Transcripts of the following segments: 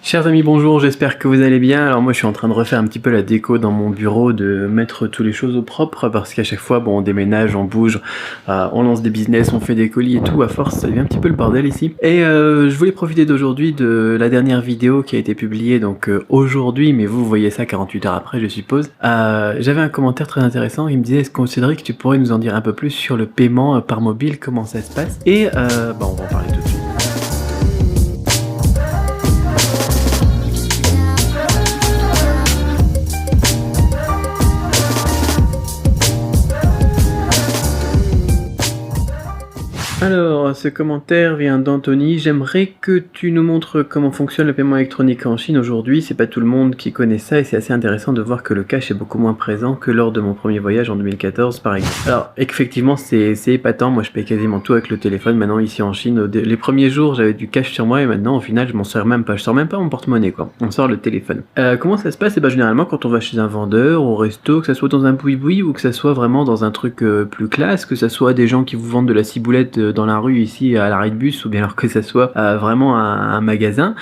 Chers amis, bonjour, j'espère que vous allez bien. Alors moi je suis en train de refaire un petit peu la déco dans mon bureau, de mettre toutes les choses au propre parce qu'à chaque fois, bon, on déménage, on bouge, on lance des business, on fait des colis et tout, à force ça devient un petit peu le bordel ici. Et je voulais profiter d'aujourd'hui de la dernière vidéo qui a été publiée donc aujourd'hui, mais vous voyez ça 48 heures après je suppose. J'avais un commentaire très intéressant, il me disait est-ce qu'on Cédric tu pourrais nous en dire un peu plus sur le paiement par mobile, comment ça se passe? Et on va en parler tout de suite. Alors, ce commentaire vient d'Anthony. J'aimerais que tu nous montres comment fonctionne le paiement électronique en Chine aujourd'hui. C'est pas tout le monde qui connaît ça et c'est assez intéressant de voir que le cash est beaucoup moins présent que lors de mon premier voyage en 2014 par exemple. Alors, effectivement, c'est épatant. Moi, je paye quasiment tout avec le téléphone maintenant ici en Chine. Les premiers jours, j'avais du cash sur moi et maintenant, au final, je m'en sers même pas. Je sors même pas mon porte-monnaie, quoi. On sort le téléphone. Comment ça se passe? Et ben, généralement, quand on va chez un vendeur, au resto, que ça soit dans un boui-boui ou que ça soit vraiment dans un truc plus classe, que ça soit des gens qui vous vendent de la ciboulette dans la rue ici à l'arrêt de bus ou bien alors que ça soit vraiment un magasin,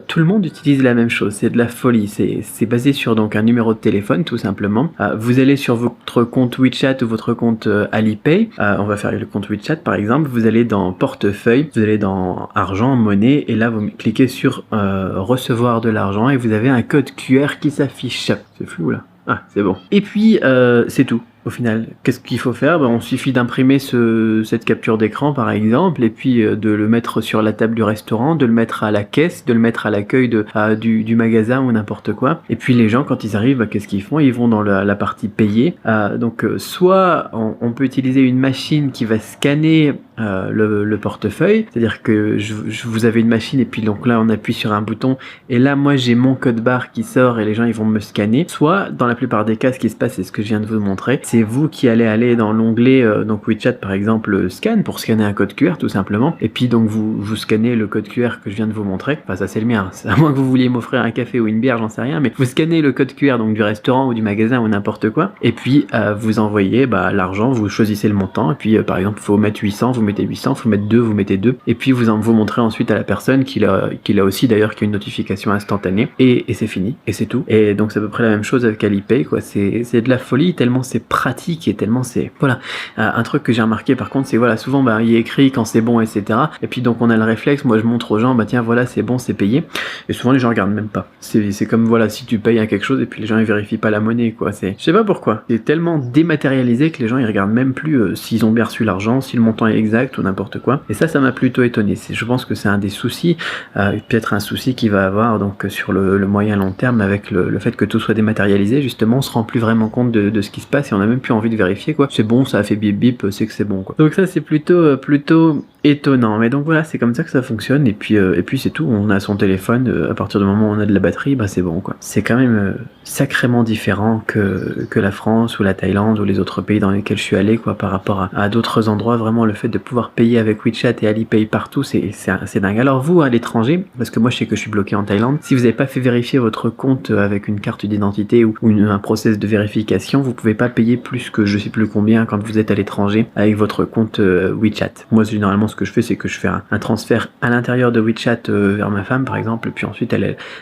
tout le monde utilise la même chose, c'est de la folie, c'est basé sur donc un numéro de téléphone tout simplement. Vous allez sur votre compte WeChat ou votre compte Alipay, on va faire le compte WeChat par exemple, vous allez dans portefeuille, vous allez dans argent, monnaie et là vous cliquez sur recevoir de l'argent et vous avez un code QR qui s'affiche. C'est flou là. Ah, c'est bon. Et puis, c'est tout. Au final, qu'est-ce qu'il faut faire? On suffit d'imprimer cette capture d'écran par exemple, et puis de le mettre sur la table du restaurant, de le mettre à la caisse, de le mettre à l'accueil du magasin ou n'importe quoi. Et puis les gens, quand ils arrivent, qu'est-ce qu'ils font? Ils vont dans la partie payée. Donc soit on peut utiliser une machine qui va scanner le portefeuille, c'est-à-dire que vous avez une machine et puis donc là on appuie sur un bouton et là moi j'ai mon code barre qui sort et les gens ils vont me scanner. Soit dans la plupart des cas ce qui se passe c'est ce que je viens de vous montrer, c'est vous qui allez aller dans l'onglet donc WeChat par exemple scan pour scanner un code QR tout simplement et puis donc vous scannez le code QR que je viens de vous montrer, enfin ça c'est le mien, à moins que vous vouliez m'offrir un café ou une bière j'en sais rien, mais vous scannez le code QR donc du restaurant ou du magasin ou n'importe quoi et puis vous envoyez l'argent, vous choisissez le montant et puis par exemple faut mettre 800, vous mettez 800, faut mettre 2, vous mettez 2 et puis vous montrez ensuite à la personne qu'il a aussi d'ailleurs qu'il y a une notification instantanée et c'est fini et c'est tout. Et donc c'est à peu près la même chose avec Alipay quoi, c'est de la folie tellement c'est pratique et tellement c'est voilà. Un truc que j'ai remarqué par contre c'est voilà souvent il est écrit quand c'est bon etc et puis donc on a le réflexe, moi je montre aux gens tiens voilà c'est bon c'est payé et souvent les gens regardent même pas, c'est comme voilà si tu payes à quelque chose et puis les gens ils vérifient pas la monnaie quoi, je sais pas pourquoi, c'est tellement dématérialisé que les gens ils regardent même plus s'ils ont bien reçu l'argent, si le montant est exact ou n'importe quoi et ça m'a plutôt étonné, je pense que c'est un des soucis, peut-être un souci qu'il va avoir donc sur le moyen long terme avec le fait que tout soit dématérialisé, justement on se rend plus vraiment compte de ce qui se passe et on a même plus envie de vérifier quoi, c'est bon ça a fait bip bip, c'est que c'est bon quoi. Donc ça c'est plutôt étonnant, mais donc voilà c'est comme ça que ça fonctionne et puis c'est tout, on a son téléphone, à partir du moment où on a de la batterie c'est bon quoi. C'est quand même sacrément différent que la France ou la Thaïlande ou les autres pays dans lesquels je suis allé quoi par rapport à d'autres endroits, vraiment le fait de pouvoir payer avec WeChat et Alipay partout c'est dingue. Alors vous à l'étranger, parce que moi je sais que je suis bloqué en Thaïlande, si vous n'avez pas fait vérifier votre compte avec une carte d'identité ou un process de vérification, vous pouvez pas payer plus que je sais plus combien quand vous êtes à l'étranger avec votre compte WeChat. Moi généralement ce que je fais c'est que je fais un transfert à l'intérieur de WeChat vers ma femme par exemple et puis ensuite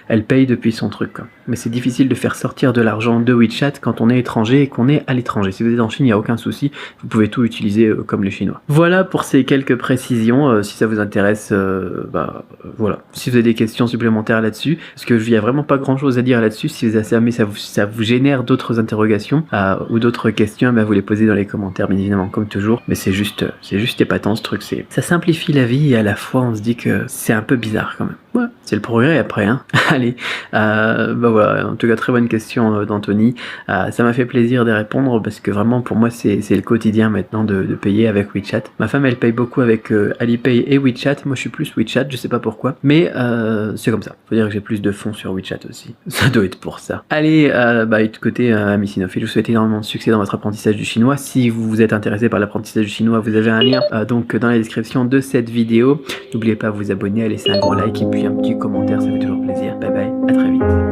elle paye depuis son truc quoi. Mais c'est difficile de faire sortir de l'argent de WeChat quand on est étranger et qu'on est à l'étranger. Si vous êtes en Chine il n'y a aucun souci, vous pouvez tout utiliser comme les Chinois. Voilà pour ces quelques précisions, si ça vous intéresse, voilà. Si vous avez des questions supplémentaires là-dessus, parce que il n'y a vraiment pas grand-chose à dire là-dessus, si ça vous génère d'autres interrogations ou d'autres questions, vous les posez dans les commentaires bien évidemment comme toujours, mais c'est juste épatant ce truc, ça simplifie la vie et à la fois on se dit que c'est un peu bizarre quand même. Ouais, c'est le progrès après hein. Allez, voilà, en tout cas très bonne question d'Anthony, ça m'a fait plaisir d'y répondre parce que vraiment pour moi c'est le quotidien maintenant de payer avec WeChat. Ma femme elle paye beaucoup avec Alipay et WeChat, moi je suis plus WeChat, je sais pas pourquoi, mais c'est comme ça, faut dire que j'ai plus de fonds sur WeChat aussi, ça doit être pour ça. Allez, de côté amis sinophiles, je vous souhaite énormément de succès dans votre apprentissage du chinois. Si vous êtes intéressé par l'apprentissage du chinois, vous avez un lien donc dans la description de cette vidéo. N'oubliez pas de vous abonner, à laisser un gros like et puis un petit commentaire, ça fait toujours plaisir. Bye bye, à très vite.